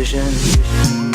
vision.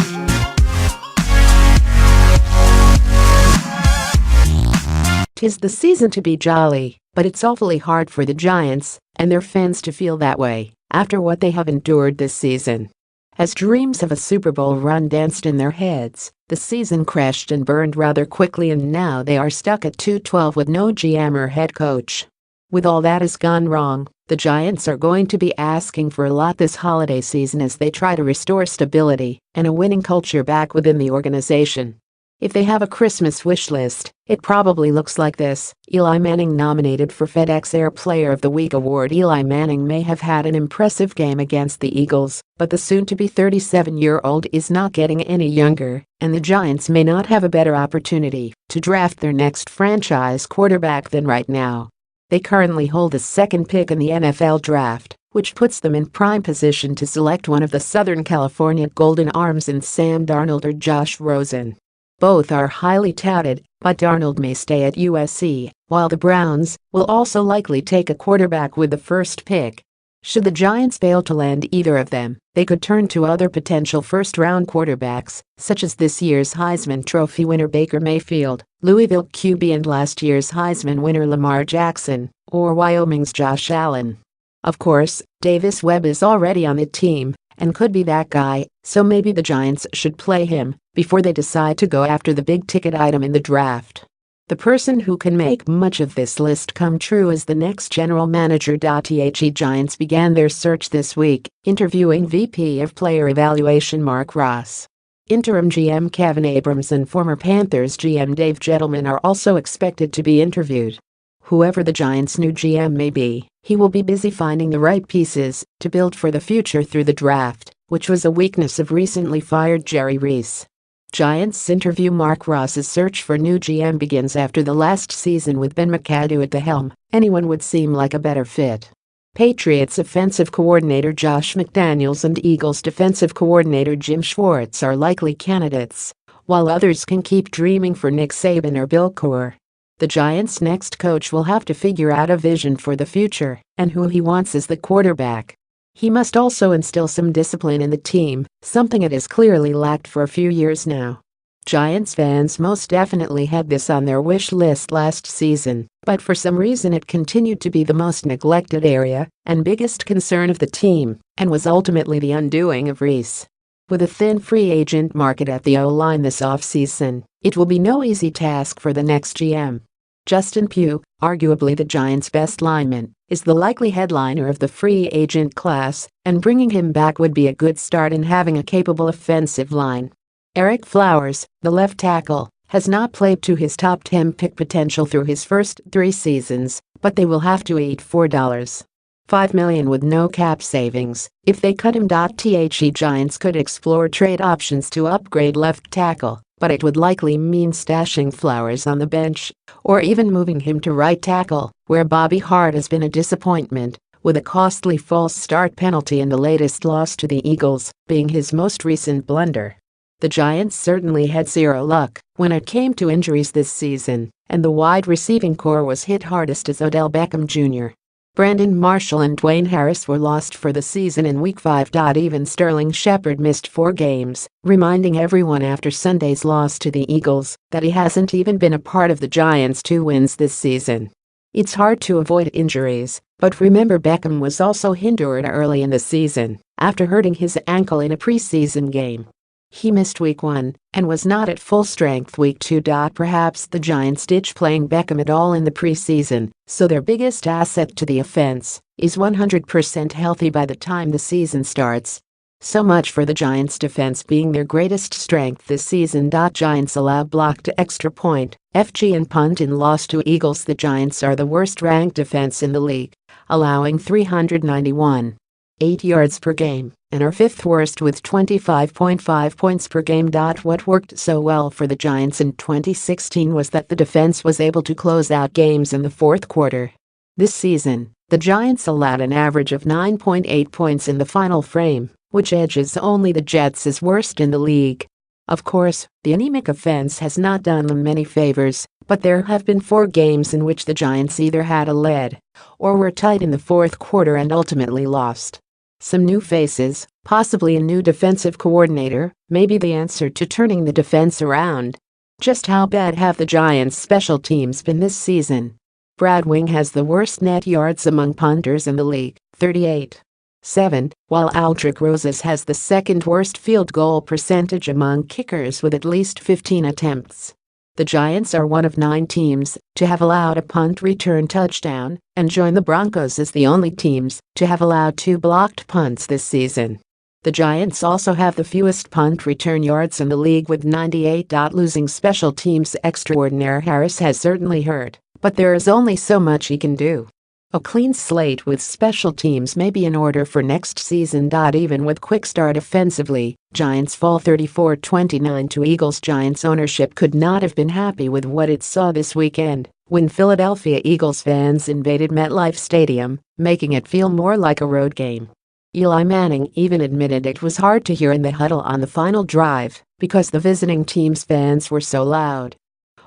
'Tis the season to be jolly, but it's awfully hard for the Giants and their fans to feel that way after what they have endured this season. As dreams of a Super Bowl run danced in their heads, the season crashed and burned rather quickly, and now they are stuck at 2-12 with no GM or head coach. With all that has gone wrong, the Giants are going to be asking for a lot this holiday season as they try to restore stability and a winning culture back within the organization. If they have a Christmas wish list, it probably looks like this. Eli Manning nominated for FedEx Air Player of the Week award. Eli Manning may have had an impressive game against the Eagles, but the soon-to-be 37-year-old is not getting any younger, and the Giants may not have a better opportunity to draft their next franchise quarterback than right now. They currently hold the second pick in the NFL draft, which puts them in prime position to select one of the Southern California Golden Arms in Sam Darnold or Josh Rosen. Both are highly touted, but Darnold may stay at USC, while the Browns will also likely take a quarterback with the first pick. Should the Giants fail to land either of them, they could turn to other potential first-round quarterbacks, such as this year's Heisman Trophy winner Baker Mayfield, Louisville QB and last year's Heisman winner Lamar Jackson, or Wyoming's Josh Allen. Of course, Davis Webb is already on the team and could be that guy, so maybe the Giants should play him before they decide to go after the big-ticket item in the draft. The person who can make much of this list come true is the next general manager. The Giants began their search this week, interviewing VP of Player Evaluation Mark Ross. Interim GM Kevin Abrams and former Panthers GM Dave Gettleman are also expected to be interviewed. Whoever the Giants' new GM may be, he will be busy finding the right pieces to build for the future through the draft, which was a weakness of recently fired Jerry Reese. Giants interview Mark Ross's search for new GM begins after the last season with Ben McAdoo at the helm. Anyone would seem like a better fit. Patriots offensive coordinator Josh McDaniels and Eagles defensive coordinator Jim Schwartz are likely candidates, while others can keep dreaming for Nick Saban or Bill Cowher. The Giants' next coach will have to figure out a vision for the future and who he wants as the quarterback. He must also instill some discipline in the team, something it has clearly lacked for a few years now. Giants fans most definitely had this on their wish list last season, but for some reason it continued to be the most neglected area and biggest concern of the team, and was ultimately the undoing of Reese. With a thin free agent market at the O-line this offseason, it will be no easy task for the next GM. Justin Pugh, arguably the Giants' best lineman, is the likely headliner of the free agent class, and bringing him back would be a good start in having a capable offensive line. Eric Flowers, the left tackle, has not played to his top 10 pick potential through his first 3 seasons, but they will have to eat $4.5 million with no cap savings if they cut him. The Giants could explore trade options to upgrade left tackle, but it would likely mean stashing Flowers on the bench or even moving him to right tackle, where Bobby Hart has been a disappointment, with a costly false start penalty in the latest loss to the Eagles being his most recent blunder. The Giants certainly had zero luck when it came to injuries this season, and the wide receiving core was hit hardest as Odell Beckham Jr., Brandon Marshall and Dwayne Harris were lost for the season in Week 5. Even Sterling Shepard missed 4 games, reminding everyone after Sunday's loss to the Eagles that he hasn't even been a part of the Giants' 2 wins this season. It's hard to avoid injuries, but remember Beckham was also hindered early in the season after hurting his ankle in a preseason game. He missed Week 1 and was not at full strength Week 2. Perhaps the Giants ditch playing Beckham at all in the preseason, so their biggest asset to the offense is 100% healthy by the time the season starts. So much for the Giants' defense being their greatest strength this season. Giants allow blocked extra point, FG and punt in loss to Eagles. The Giants are the worst-ranked defense in the league, allowing 391.8 yards per game, and are 5th worst with 25.5 points per game. What worked so well for the Giants in 2016 was that the defense was able to close out games in the fourth quarter. This season, the Giants allowed an average of 9.8 points in the final frame, which edges only the Jets as worst in the league. Of course, the anemic offense has not done them many favors, but there have been 4 games in which the Giants either had a lead or were tight in the fourth quarter and ultimately lost. Some new faces, possibly a new defensive coordinator, may be the answer to turning the defense around. Just how bad have the Giants' special teams been this season? Brad Wing has the worst net yards among punters in the league, 38.7, while Aldrick Rosas has the second worst field goal percentage among kickers with at least 15 attempts. The Giants are one of 9 teams to have allowed a punt return touchdown and join the Broncos as the only teams to have allowed 2 blocked punts this season. The Giants also have the fewest punt return yards in the league with 98. Losing special teams extraordinaire Harris has certainly hurt, but there is only so much he can do. A clean slate with special teams may be in order for next season. Even with quick start offensively, Giants fall 34-29 to Eagles. Giants ownership could not have been happy with what it saw this weekend when Philadelphia Eagles fans invaded MetLife Stadium, making it feel more like a road game. Eli Manning even admitted it was hard to hear in the huddle on the final drive because the visiting team's fans were so loud.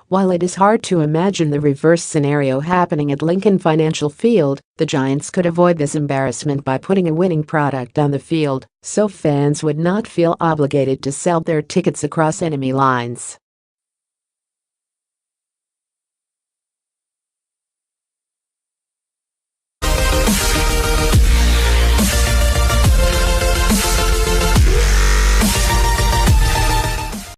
While it is hard to imagine the reverse scenario happening at Lincoln Financial Field, the Giants could avoid this embarrassment by putting a winning product on the field so fans would not feel obligated to sell their tickets across enemy lines.